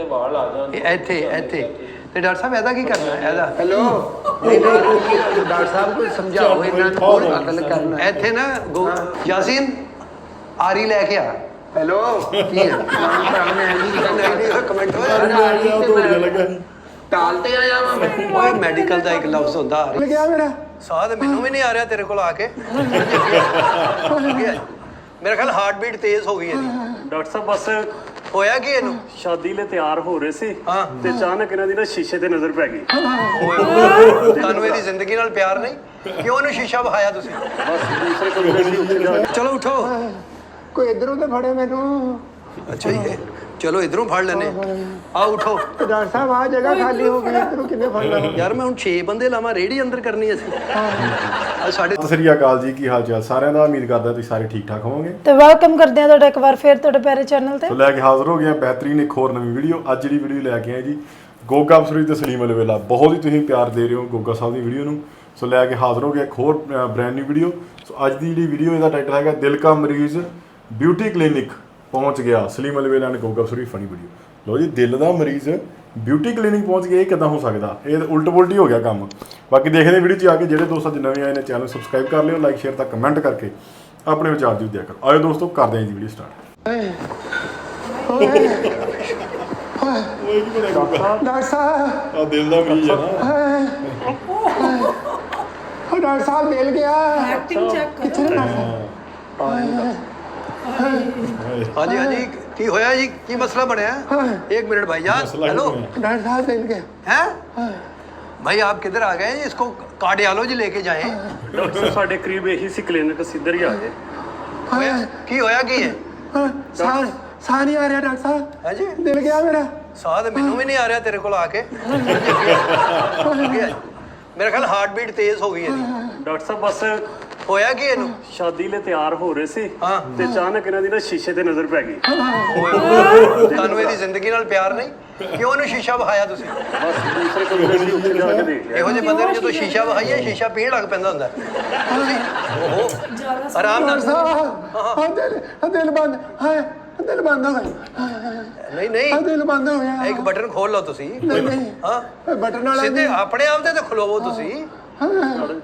ਵਾਲ ਆ ਜਾਣ ਇੱਥੇ ਇੱਥੇ ਤੇ ਡਾਕਟਰ ਸਾਹਿਬ ਇਹਦਾ ਕੀ ਕਰਨਾ ਇਹਦਾ हेलो नहीं नहीं डॉक्टर साहब को समझाओ इन्होंने और अकल करना ਇੱਥੇ ਨਾ ਯਾਸੀਨ ਆਰੀ ਲੈ ਕੇ ਆ हेलो ਕੀ ਹੈ ਕਮੈਂਟ ਹੋਇਆ टालते आया मैं ਓਏ ਮੈਡੀਕਲ ਦਾ ਇੱਕ ਲਫ਼ਜ਼ ਹੁੰਦਾ ਆ गया मेरा ਸਾਹ ਤੇ ਮੈਨੂੰ ਵੀ ਨਹੀਂ ਆ ਰਿਹਾ ਤੇਰੇ ਕੋਲ ਆ ਕੇ ਮੇਰਾ ਖਿਆਲ ਹਾਰਟ ਬੀਟ ਤੇਜ਼ ਹੋ ਗਈ ਇਹਦੀ ਡਾਕਟਰ ਸਾਹਿਬ ਬਸ ਹੋਇਆ ਕੀ ਇਹਨੂੰ ਸ਼ਾਦੀ ਲਈ ਤਿਆਰ ਹੋ ਰਹੇ ਸੀ ਹਾਂ। ਤੇ ਅਚਾਨਕ ਇਹਨਾਂ ਦੀ ਨਾ ਸ਼ੀਸ਼ੇ ਤੇ ਨਜ਼ਰ ਪੈ ਗਈ ਤੁਹਾਨੂੰ ਇਹਦੀ ਜ਼ਿੰਦਗੀ ਨਾਲ ਪਿਆਰ ਨਹੀਂ ਕਿਉਂ ਇਹਨੂੰ ਸ਼ੀਸ਼ਾ ਵਿਖਾਇਆ ਤੁਸੀਂ ਬਸ ਦੂਸਰੇ ਕਮਰੇ ਸੀ ਉੱਥੇ ਜਾ ਕੇ ਚਲੋ ਉਠੋ कोई इधरों तो फड़े मैनू ਅੱਛਾ ਜੀ ਚਲੋ ਇਧਰੋਂ ਫੜ ਲੈਨੇ ਆ ਉਠੋ डॉक्टर साहब आ जगह खाली हो गई इधरों कितने फड़ना ਯਾਰ ਮੈਂ ਹੁਣ 6 ਬੰਦੇ ਲਾਵਾਂ ਰੇੜੀ ਅੰਦਰ ਕਰਨੀ ਅਸੀਂ ਆ ਸਾਡੇ ਸਤਿ ਸ੍ਰੀ ਅਕਾਲ ਜੀ, ਕੀ ਹਾਲ ਚਾਲ ਸਾਰਿਆਂ ਦਾ। ਉਮੀਦ ਕਰਦਾ ਤੁਸੀਂ ਸਾਰੇ ਠੀਕ ਠਾਕ ਹੋਵੋਗੇ। ਤੇ ਵੈਲਕਮ ਕਰਦੇ ਹਾਂ ਤੁਹਾਡਾ ਇੱਕ ਵਾਰ ਫਿਰ ਤੁਹਾਡੇ ਪਿਆਰੇ ਚੈਨਲ ਤੇ। ਸੋ ਲੈ ਕੇ ਹਾਜ਼ਰ ਹੋ ਗਏ ਹਾਂ ਬਿਹਤਰੀਨ ਇੱਕ ਹੋਰ ਨਵੀਂ ਵੀਡੀਓ। ਅੱਜ ਜਿਹੜੀ ਵੀਡੀਓ ਲੈ ਕੇ ਆਏ ਜੀ ਗੋਗਾ ਬਸਰੀ ਤੇ ਸਲੀਮ ਅਲਵੇਲਾ। ਬਹੁਤ ਹੀ ਤੁਸੀਂ ਪਿਆਰ ਦੇ ਰਹੇ ਹੋ ਗੋਗਾ ਸਾਹਿਬ ਦੀ ਵੀਡੀਓ ਨੂੰ। ਸੋ ਲੈ ਕੇ ਹਾਜ਼ਰ ਹੋ ਗਏ ਇੱਕ ਹੋਰ ਬ੍ਰਾਂਡ ਨਿਊ ਵੀਡੀਓ। ਸੋ ਅੱਜ ਦੀ ਜਿਹੜੀ ਵੀਡੀਓ ਇਹਦਾ ਟਾਈਟਲ ਹੈਗਾ ਦਿਲ ਕਾ ਮਰੀਜ਼ ਬਿਊਟੀ ਕਲੀਨਿਕ ਪਹੁੰਚ ਗਿਆ। ਸਲੀਮ ਅਲਵੇਲਾ ਨੇ ਗੋਗਾ ਬਸਰੀ ਫਨੀ ਵੀਡੀਓ। ਲੋ ਜੀ, ਦਿਲ ਦਾ ਮਰੀਜ਼ ਬਿਊਟੀ ਕਲੀਨਿਕ ਪਹੁੰਚ ਗਿਆ, ਇਹ ਕਿੱਦਾਂ ਹੋ ਸਕਦਾ? ਇਹ ਉਲਟ ਪੁਲਟੀ ਹੋ ਗਿਆ ਕੰਮ। ਬਾਕੀ ਦੇਖਦੇ ਵੀਡੀਓ 'ਚ ਆ ਕੇ ਜਿਹੜੇ ਦੋਸਤ ਅੱਜ ਨਵੇਂ ਆਏ ਨੇ ਚੈਨਲ ਸਬਸਕ੍ਰਾਈਬ ਕਰ ਲਿਓ, ਲਾਈਕ ਸ਼ੇਅਰ ਤਾਂ ਕਮੈਂਟ ਕਰਕੇ ਆਪਣੇ ਵਿਚਾਰ ਜ਼ਰੂਰ ਦਿਆ ਕਰੋ। ਆਇਓ ਦੋਸਤੋ ਕਰਦੇ ਹਾਂ ਜੀ ਵੀਡੀਓ ਸਟਾਰਟ। डॉक्टर साहब ਆ ਦਿਲ ਦਾ ਮਰੀਜ਼ ਹੈ ਨਾ। डॉक्टर साहब मिल गया ਐਕਟਿੰਗ ਚੈੱਕ कितने ਹਾਂਜੀ ਹਾਂਜੀ ਕੀ ਹੋਇਆ ਜੀ? ਕੀ ਮਸਲਾ ਬਣਿਆ? एक मिनट भाईजान। मसला हेलो ही नहीं डॉक्टर साहब मिल गया हैं भाई, आप किधर आ गए? इसको कार्डियोलॉजी लेके जाएं। ਡਾਕਟਰ ਸਾਹਿਬ ਸਾਡੇ ਕਰੀਬ ਇਹੀ ਸੀ ਕਲੀਨਿਕ, ਸਿੱਧਰ ਹੀ ਆ ਗਏ। ਹੋਇਆ ਕੀ ਹੋਇਆ ਕੀ ਹੈ? साह नहीं आ रहा डॉक्टर साहब ਹਾਂਜੀ मिल गया मेरा ਸਾਹ ਤੇ ਮੈਨੂੰ ਵੀ ਨਹੀਂ ਆ ਰਿਹਾ ਤੇਰੇ ਕੋਲ ਆ ਕੇ ਮੇਰਾ ਖਿਆਲ ਹਾਰਟ ਬੀਟ ਤੇਜ਼ ਹੋ ਗਈ ਇਹਦੀ ਡਾਕਟਰ ਸਾਹਿਬ ਬਸ ਹੋਇਆ ਕੀ ਇਹਨੂੰ? ਸ਼ਾਦੀ ਲਈ ਤਿਆਰ ਹੋ ਰਹੇ ਸੀ ਹਾਂ। ਤੇ ਅਚਾਨਕ ਇਹਨਾਂ ਦੀ ਨਾ ਸ਼ੀਸ਼ੇ ਤੇ ਨਜ਼ਰ ਪੈ ਗਈ ਤੁਹਾਨੂੰ ਇਹਦੀ ਜ਼ਿੰਦਗੀ ਨਾਲ ਪਿਆਰ ਨਹੀਂ ਕਿਉਂ ਇਹਨੂੰ ਸ਼ੀਸ਼ਾ ਵਿਖਾਇਆ ਤੁਸੀਂ? ਬਸ ਦੂਸਰੇ ਕਮਰੇ ਸੀ ਉੱਥੇ ਜਾ ਕੇ ਦੇਖ ਲਿਆ। ਇਹੋ ਜਿਹੇ ਬੰਦੇ ਨੂੰ ਜਦੋਂ ਸ਼ੀਸ਼ਾ ਵਿਖਾਈਏ ਸ਼ੀਸ਼ਾ ਪੀਣ ਲੱਗ ਪੈਂਦਾ ਹੁੰਦਾ ਤੁਸੀਂ ਓਹੋ ਆਰਾਮ ਨਾਲ साहब दिल बंद है दिल बंद हो गया ਨਹੀਂ ਨਹੀਂ दिल बंद हो गया ਇੱਕ ਬਟਨ ਖੋਲ ਲਓ ਤੁਸੀਂ नहीं ਹਾਂ बटन वाला ਸਿੱਧੇ ਆਪਣੇ ਆਪ ਤੇ ਖਲੋਵੋ ਤੁਸੀਂ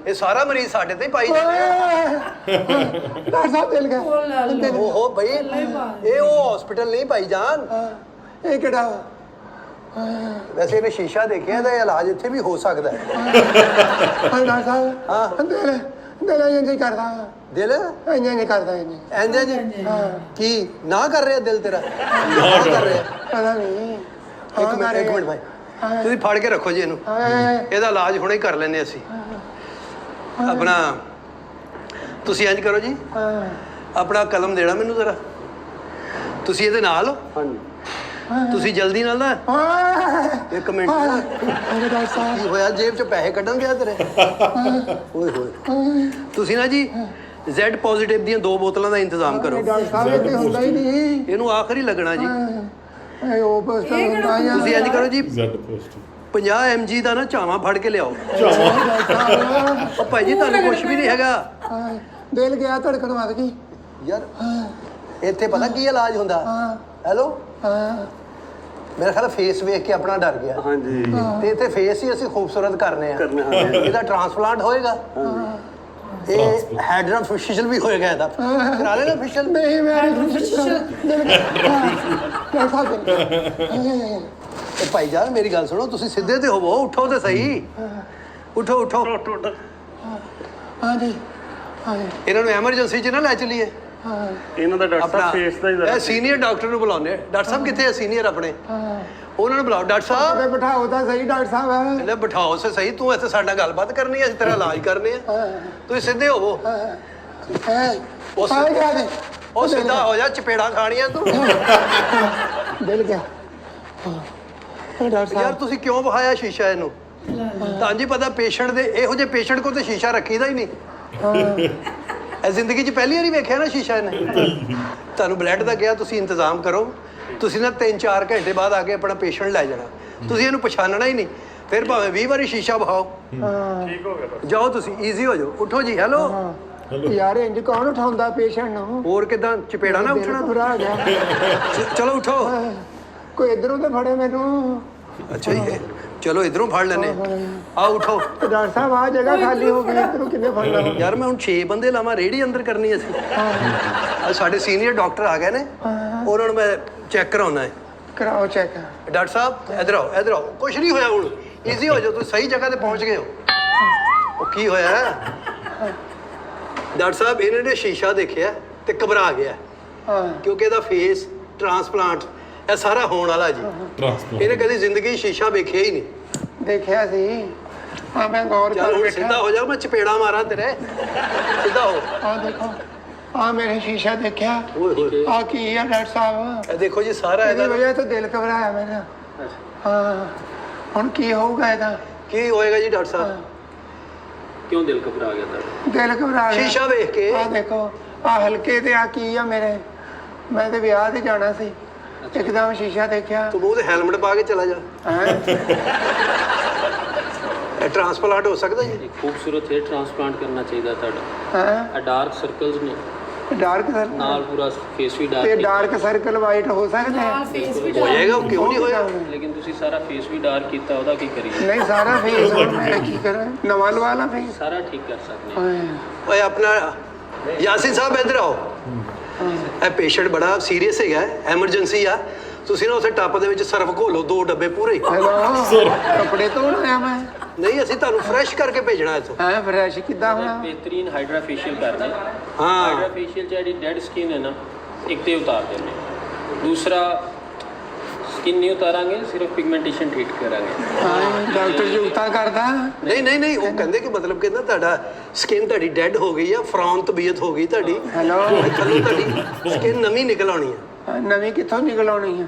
ਇਹ ਸਾਰਾ ਮਰੀਜ਼ ਸਾਡੇ ਤੇ ਹੀ ਪਾਈ ਜਾਂਦੇ ਆ डॉक्टर साहब दिल गया ਓਹੋ ਬਈ ਇਹ ਉਹ ਹਸਪੀਟਲ ਨਹੀਂ ਭਾਈ ਜਾਨ। ये केड़ा ਵੈਸੇ ਇਹਨੇ ਸ਼ੀਸ਼ਾ ਦੇਖਿਆ ਇਹਦਾ ਇਲਾਜ ਇੱਥੇ ਵੀ ਹੋ ਸਕਦਾ ਹੈ। डॉक्टर साहब हाँ। दिल दिल इंज करदा ਦਿਲ इंज नहीं करदा इंज ਐਂਦੇ ਜੀ ਕੀ ਨਾ ਕਰ ਰਿਹਾ ਦਿਲ ਤੇਰਾ ਨਾ ਕਰ ਰਿਹਾ? पता नहीं ਇੱਕ ਮਿੰਟ ਭਾਈ ਤੁਸੀਂ ਫੜ ਕੇ ਰੱਖੋ ਜੀ ਇਹਨੂੰ, ਇਹਦਾ ਇਲਾਜ ਹੁਣੇ ਕਰ ਲੈਨੇ ਅਸੀਂ। ਆਪਣਾ ਤੁਸੀਂ ਇੰਜ ਕਰੋ ਜੀ, ਆਪਣਾ ਕਲਮ ਦੇਣਾ ਮੈਨੂੰ ਜ਼ਰਾ। ਤੁਸੀਂ ਇਹਦੇ ਨਾਲ ਹੋ? ਹਾਂਜੀ ਤੁਸੀਂ ਜਲਦੀ ਨਾਲ ਨਾ ਇੱਕ ਮਿੰਟ ਨਾ। डॉक्टर साहब ਕੀ ਹੋਇਆ? ਜੇਬ ਚੋਂ ਪੈਸੇ ਕੱਢਣ ਗਿਆ ਤੇਰੇ? ਓਏ ਹੋਏ ਤੁਸੀਂ ਨਾ ਜੀ Z ਪੋਜ਼ਿਟਿਵ ਦੀਆਂ 2 ਬੋਤਲਾਂ ਦਾ ਇੰਤਜ਼ਾਮ ਕਰੋ। डॉक्टर साहब ये ਹੁੰਦਾ ਹੀ ਨਹੀਂ ਇਹਨੂੰ ਆਖਰੀ ਲੱਗਣਾ ਜੀ। ਇਹ ਉਹ ਬਸ ਹੁੰਦਾ ਹੀ ਆ ਤੁਸੀਂ ਇੰਜ ਕਰੋ ਜੀ, ਜ਼ੈਡ ਪੋਸਟ 50 mg ਦਾ ਨਾ ਝਾਵਾਂ ਫੜ ਕੇ ਲਿਆਓ। ਉਹ ਭਾਈ ਜੀ ਤੁਹਾਨੂੰ ਕੁਝ ਵੀ ਨਹੀਂ ਹੈਗਾ ਦਿਲ ਗਿਆ ਧੜਕਣ ਵੱਧ ਗਈ ਯਾਰ। ਇੱਥੇ ਪਤਾ ਕੀ ਇਲਾਜ ਹੁੰਦਾ? ਹੈਲੋ, ਮੇਰਾ ਖਿਆਲ ਫੇਸ ਵੇਖ ਕੇ ਆਪਣਾ ਡਰ ਗਿਆ ਹਾਂਜੀ ਤੇ ਇੱਥੇ ਫੇਸ ਹੀ ਅਸੀਂ ਖੂਬਸੂਰਤ ਕਰਨੇ ਆ। ਇਹਦਾ ਟ੍ਰਾਂਸਪਲਾਂਟ ਹੋਏਗਾ। ਇਹ ਹੈਡਰਨ ਫੇਸ਼ੀਅਲ ਵੀ ਹੋਏਗਾ ਇਹਦਾ। ਕਰਾ ਲੈਣਾ ਫੇਸ਼ੀਅਲ। ਨਹੀਂ ਮੈਂ ਦਿਲ ਡਾਕਟਰ ਸਾਹਿਬ ਤੇ ਭਾਈ ਜਾਨ ਮੇਰੀ ਗੱਲ ਸੁਣੋ, ਤੁਸੀਂ ਸਿੱਧੇ ਤੇ ਹੋਵੋ, ਉਠੋ ਤੇ ਸਹੀ। ਉਠੋ ਉਠੋ। ਹਾਂਜੀ ਹਾਂਜੀ ਇਹਨਾਂ ਨੂੰ ਐਮਰਜੈਂਸੀ 'ਚ ਨਾ ਲੈ ਚਲੀਏ। ਇਹਨਾਂ ਦਾ ਡਾਕਟਰ ਆਪਣਾ ਸਾਹਿਬ ਫੇਸ ਦਾ ਹੀ ਇਹ ਜ਼ਰਾ ਸੀਨੀਅਰ ਡਾਕਟਰ ਨੂੰ ਬੁਲਾਉਂਦੇ। ਡਾਕਟਰ ਸਾਹਿਬ ਕਿੱਥੇ ਹੈ ਸੀਨੀਅਰ ਆਪਣੇ? ਉਹਨਾਂ ਨੂੰ ਬੁਲਾਓ। ਡਾਕਟਰ ਸਾਹਿਬ ਤੇ ਬਿਠਾਓ ਤਾਂ ਸਹੀ ਡਾਕਟਰ ਸਾਹਿਬ ਇਹਨੇ ਬਿਠਾਓ ਸੇ ਸਹੀ। ਤੂੰ ਇੱਥੇ ਸਾਡੇ ਨਾਲ ਗੱਲਬਾਤ ਕਰਨੀ ਹੈ, ਅਸੀਂ ਤੇਰਾ ਇਲਾਜ ਕਰਨੇ ਆ। ਤੁਸੀਂ ਸਿੱਧੇ ਹੋਵੋ। ਹੈ ਉਸ- ਆ ਗਿਆ ਦੇ ਉਹ ਸਿੱਧਾ ਹੋ ਜਾ, ਚਪੇੜਾਂ ਖਾਣੀਆਂ ਤੂੰ। ਦਿਲ ਗਿਆ ਡਾਕਟਰ ਯਾਰ ਸਾਹਿਬ ਤੁਸੀਂ ਕਿਉਂ ਵਿਖਾਇਆ ਸ਼ੀਸ਼ਾ ਇਹਨੂੰ? ਤਾਂ ਜੀ ਪਤਾ ਪੇਸ਼ੈਂਟ ਦੇ ਇਹੋ ਜਿਹੇ ਪੇਸ਼ੈਂਟ ਕੋਲ ਤੇ ਸ਼ੀਸ਼ਾ ਰੱਖੀਦਾ ਹੀ ਨਹੀਂ। ਇਹ ਜ਼ਿੰਦਗੀ 'ਚ ਪਹਿਲੀ ਵਾਰੀ ਵੇਖਿਆ ਨਾ ਸ਼ੀਸ਼ਾ ਇਹਨੇ। ਤੁਹਾਨੂੰ ਬਲੱਡ ਦਾ ਗਿਆ, ਤੁਸੀਂ ਇੰਤਜ਼ਾਮ ਕਰੋ। ਤੁਸੀਂ ਨਾ 3-4 ਘੰਟੇ ਬਾਅਦ ਆ ਕੇ ਆਪਣਾ ਪੇਸ਼ੈਂਟ ਲੈ ਜਾਣਾ। ਤੁਸੀਂ ਇਹਨੂੰ ਪਛਾਣਨਾ ਹੀ ਨਹੀਂ। ਫਿਰ ਭਾਵੇਂ 20 ਵਾਰੀ ਸ਼ੀਸ਼ਾ ਵਿਖਾਓ। ਠੀਕ ਹੋ ਗਿਆ। ਜਾਓ ਤੁਸੀਂ, ਈਜ਼ੀ ਹੋ ਜਾਓ। ਉਠੋ ਜੀ। ਹੈਲੋ, ਯਾਰ ਇੰਜ ਕੌਣ ਉਠਾਉਂਦਾ ਪੇਸ਼ੈਂਟ ਨੂੰ ਹੋਰ ਕਿਦਾਂ ਚਪੇੜਾ ਨਾ ਉੱਠਣਾ? ਬੁਰਾ ਹੋ ਗਿਆ ਚਲੋ ਉਠੋ। ਕੋਈ ਇਧਰੋਂ ਤਾਂ ਫੜੇ ਮੈਨੂੰ। ਅੱਛਾ ਜੀ ਚਲੋ ਇਧਰੋਂ ਫੜ ਲੈਨੇ ਆ ਉਠੋ। ਤੇ ਡਾਕਟਰ ਸਾਹਿਬ ਆ ਜਗ੍ਹਾ ਖਾਲੀ ਹੋ ਗਈ, ਇਧਰੋਂ ਕਿੰਨੇ ਫੜਨਾ? ਯਾਰ ਮੈਂ ਹੁਣ 6 ਬੰਦੇ ਲਾਵਾਂ ਰੇੜੀ ਅੰਦਰ ਕਰਨੀ ਅਸੀਂ। ਅੱਜ ਸਾਡੇ ਸੀਨੀਅਰ ਡਾਕਟਰ ਆ ਗਏ ਨੇ, ਉਹਨਾਂ ਨੂੰ ਮੈਂ ਚੈੱਕ ਕਰਾਉਣਾ ਹੈ। ਕਰਾਓ ਚੈੱਕ। ਡਾਕਟਰ ਸਾਹਿਬ ਇੱਧਰ ਆਓ ਇੱਧਰ ਆਓ। ਕੁਛ ਨਹੀਂ ਹੋਇਆ, ਹੁਣ ਈਜ਼ੀ ਹੋ ਜਾਓ, ਤੁਸੀਂ ਸਹੀ ਜਗ੍ਹਾ ਤੇ ਪਹੁੰਚ ਗਏ ਹੋ। ਉਹ ਕੀ ਹੋਇਆ ਡਾਕਟਰ ਸਾਹਿਬ, ਇਹਨਾਂ ਨੇ ਸ਼ੀਸ਼ਾ ਦੇਖਿਆ ਤੇ ਘਬਰਾ ਗਿਆ ਹਾਂ ਕਿਉਂਕਿ ਇਹਦਾ ਫੇਸ ਟ੍ਰਾਂਸਪਲਾਂਟ ਇਹ ਸਾਰਾ ਹੋਣ ਵਾਲਾ ਜੀ। ਇਹਨੇ ਕਦੀ ਜ਼ਿੰਦਗੀ 'ਚ ਸ਼ੀਸ਼ਾ ਵੇਖਿਆ ਹੀ ਨਹੀਂ। ਦੇਖਿਆ ਸੀ। ਹਾਂ ਮੈਂ ਗੌਰ ਚੱਲ ਕਰ ਹੁਣ ਬੈਠਾ। ਸਿੱਧਾ ਹੋ ਜਾ, ਮੈਂ ਚਪੇੜਾ ਮਾਰਾਂ ਤੇਰੇ। ਸਿੱਧਾ ਹੋ। ਆ ਦੇਖੋ, ਆ ਮੇਰੇ ਸ਼ੀਸ਼ਾ ਦੇਖਿਆ? ਓਏ ਹੋਏ ਆ ਕੀ ਆ ਡਾਕਟਰ ਸਾਹਿਬ? ਇਹ ਦੇਖੋ ਜੀ ਸਾਰਾ ਇਹਦੀ ਇਹਦਾ ਵਜ੍ਹਾ ਤੋਂ ਦਿਲ ਘਬਰਾਇਆ ਮੇਰਾ। ਹਾਂ ਹੁਣ ਕੀ ਹੋਊਗਾ ਇਹਦਾ? ਕੀ ਹੋਏਗਾ ਜੀ ਡਾਕਟਰ ਸਾਹਿਬ? ਕਿਉਂ ਦਿਲ ਘਬਰਾ ਗਿਆ ਤੁਹਾਡਾ? ਦਿਲ ਘਬਰਾ ਗਿਆ। ਸ਼ੀਸ਼ਾ ਵੇਖ ਕੇ ਆ ਦੇਖੋ, ਆ ਹਲਕੇ ਤੇ ਆ ਕੀ ਆ ਮੇਰੇ? ਮੈਂ ਤੇ ਵਿਆਹ ਤੇ ਜਾਣਾ ਸੀ, ਇੱਕਦਮ ਸ਼ੀਸ਼ਾ ਦੇਖਿਆ। ਤੂੰ ਮੂੰਹ ਤੇ ਹੈਲਮਟ ਪਾ ਕੇ ਚਲਾ ਜਾ। ਹੈਂ? ਇਹ ਟ੍ਰਾਂਸਪਲਾਂਟ ਹੋ ਸਕਦਾ ਜੀ? खूबसूरत हेयर ट्रांसप्लांट करना चाहिए था। ਹੈਂ? डार्क सर्कल्स ने ਡਾਰਕ ਸਰਕਲ नाल पूरा फेस भी ਤੇ डार्क ਡਾਰਕ ਸਰਕਲ ਵਾਈਟ ਹੋ ਸਕਦੇ ਆ? ਹੋ ਜਾਏਗਾ, ਉਹ ਕਿਉਂ ਨਹੀਂ ਹੋਏਗਾ? लेकिन तुसी सारा फेस भी डार्क कीता ओदा की करिए ਨਹੀਂ ਸਾਰਾ ਫੇਸ ਮੈਂ ਕੀ ਕਰਾਂ, ਨਵਾਂ ਲਵਾ ਲਾ ਫੇਸ। सारा ठीक कर सकते हैं। ਓਏ ਆਪਣਾ ਯਾਸਿਨ ਸਾਹਿਬ ਇੱਧਰ ਆਓ। ਇਹ ਪੇਸ਼ੈਂਟ ਬੜਾ ਸੀਰੀਅਸ ਹੈਗਾ, ਐਮਰਜੈਂਸੀ ਆ। ਤੁਸੀਂ ਨਾ ਉਸੇ ਟੱਪ ਦੇ ਵਿੱਚ ਸਰਫ ਘੋਲੋ 2 ਡੱਬੇ ਪੂਰੇ। ਹੈਲੋ, ਕੱਪੜੇ ਧੋਣ ਆਇਆ ਮੈਂ। ਨਹੀਂ ਅਸੀਂ ਤੁਹਾਨੂੰ ਫਰੈਸ਼ ਕਰਕੇ ਭੇਜਣਾ ਇੱਥੋਂ। ਹੈ ਫਰੈਸ਼ ਕਿੱਦਾਂ ਹੋਣਾ? बेहतरीन हाइड्रा फेशियल करना है। हाँ हाइड्रा फेशियल ਜਿਹੜੀ डेड स्किन है ना एक ਤੇ ਉਤਾਰ ਦਿੰਦੇ ਹਾਂ। दूसरा स्किन नहीं उतारांगे, सिर्फ पिगमेंटेशन ट्रीट करांगे। ਹਾਂ ਡਾਕਟਰ ਜੁਗਤਾ ਕਰਦਾ। ਨਹੀਂ ਨਹੀਂ ਨਹੀਂ, ਉਹ ਕਹਿੰਦੇ ਕਿ ਮਤਲਬ ਕਹਿੰਦਾ ਤੁਹਾਡਾ ਸਕਿਨ ਤੁਹਾਡੀ ਡੈਡ ਹੋ ਗਈ ਆ, ਫਰੌਨ ਤਬੀਅਤ ਹੋ ਗਈ ਤੁਹਾਡੀ। ਹੈਲੋ, ਥੱਲੋਂ ਤੁਹਾਡੀ ਸਕਿਨ ਨਵੀਂ ਨਿਕਲ ਆਉਣੀ ਆ। ਨਵੀਂ ਕਿੱਥੋਂ ਨਿਕਲ ਆਉਣੀ ਆ?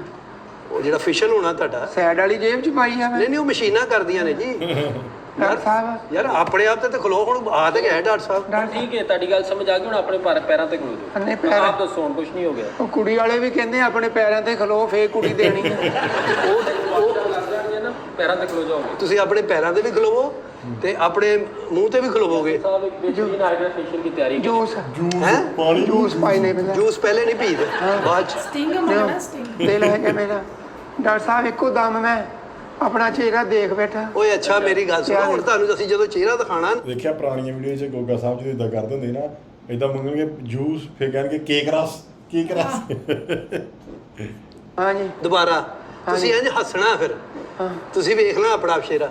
ਉਹ ਜਿਹੜਾ ਫੇਸ਼ੀਅਲ ਹੋਣਾ ਤੁਹਾਡਾ। ਸਾਈਡ ਵਾਲੀ ਜੇਬ ਚ ਪਾਈ ਆ ਮੈਂ। ਨਹੀਂ ਨਹੀਂ, ਉਹ ਮਸ਼ੀਨਾਂ ਕਰਦੀਆਂ ਨੇ ਜੀ। ਡਾਕਟਰ ਸਾਹਿਬ, ਯਾਰ ਆਪਣੇ ਆਪ ਤੇ ਖਲੋ, ਹੁਣ ਆ ਤੇ ਗਿਆ ਡਾਕਟਰ ਸਾਹਿਬ। ठीक है ਤੁਹਾਡੀ ਗੱਲ ਸਮਝ ਆ ਗਈ। ਹੁਣ ਆਪਣੇ ਪੈਰਾਂ ਤੇ ਖਲੋ ਜਾਓ। ਅੰਨੇ ਪੈਰ। ਆਪ ਦੱਸੋ ਹੁਣ ਕੁਝ ਨਹੀਂ ਹੋ ਗਿਆ। ਉਹ ਕੁੜੀ ਵਾਲੇ ਵੀ ਕਹਿੰਦੇ ਆਪਣੇ ਪੈਰਾਂ ਤੇ ਖਲੋ, ਫੇਰ ਕੁੜੀ ਦੇਣੀ ਆ। ਉਹ ਲੱਗ ਜਾਣਗੇ ਨਾ, ਪੈਰਾਂ ਤੇ ਖਲੋ ਜਾਓਗੇ। ਤੁਸੀਂ ਆਪਣੇ ਪੈਰਾਂ ਤੇ ਵੀ ਖਲੋਵੋ ਤੇ ਆਪਣੇ ਮੂੰਹ ਤੇ ਵੀ ਖਲੋਵੋਗੇ। ਸਾਹਿਬ ਇੱਕ बेहतरीन हाइड्रा फेशियल की तैयारी करें। ਜੂਸ ਹੈ ਜੂਸ ਪਾਈਨੇ ਪਹਿਲਾਂ। ਜੂਸ ਪਹਿਲੇ ਨਹੀਂ ਪੀਦੇ, ਬਾਅਦ ਚ। ਸਟਿੰਗ ਮੰਗਣਾ ਸਟਿੰਗ। ਦਿਲ ਹੈ ਕਿ ਮੇਰਾ ਡਾਕਟਰ ਸਾਹਿਬ ਇੱਕੋ ਦਮ ਮੈਂ ਆਪਣਾ ਚਿਹਰਾ ਦੇਖ ਬੈਠਾ। ਓਏ ਅੱਛਾ ਮੇਰੀ ਗੱਲ ਸੁਣੋ, ਹੁਣ ਤੁਹਾਨੂੰ ਅਸੀਂ ਜਦੋਂ ਚਿਹਰਾ ਦਿਖਾਣਾ ਦੇਖਿਆ ਪੁਰਾਣੀਆਂ ਵੀਡੀਓ 'ਚ ਗੋਗਾ ਸਾਹਿਬ ਜਦੋਂ ਇਦਾਂ ਕਰਦੇ ਹੁੰਦੇ ਨਾ, ਇਦਾਂ ਮੰਗਣਗੇ ਜੂਸ, ਫਿਰ ਕਹਿਣਗੇ ਕੇਕ ਰਸ। ਹਾਂਜੀ ਦੁਬਾਰਾ ਤੁਸੀਂ ਇੰਝ ਹੱਸਣਾ, ਫਿਰ ਹਾਂ ਤੁਸੀਂ ਵੇਖ ਲੈਣਾ ਆਪਣਾ ਚਿਹਰਾ।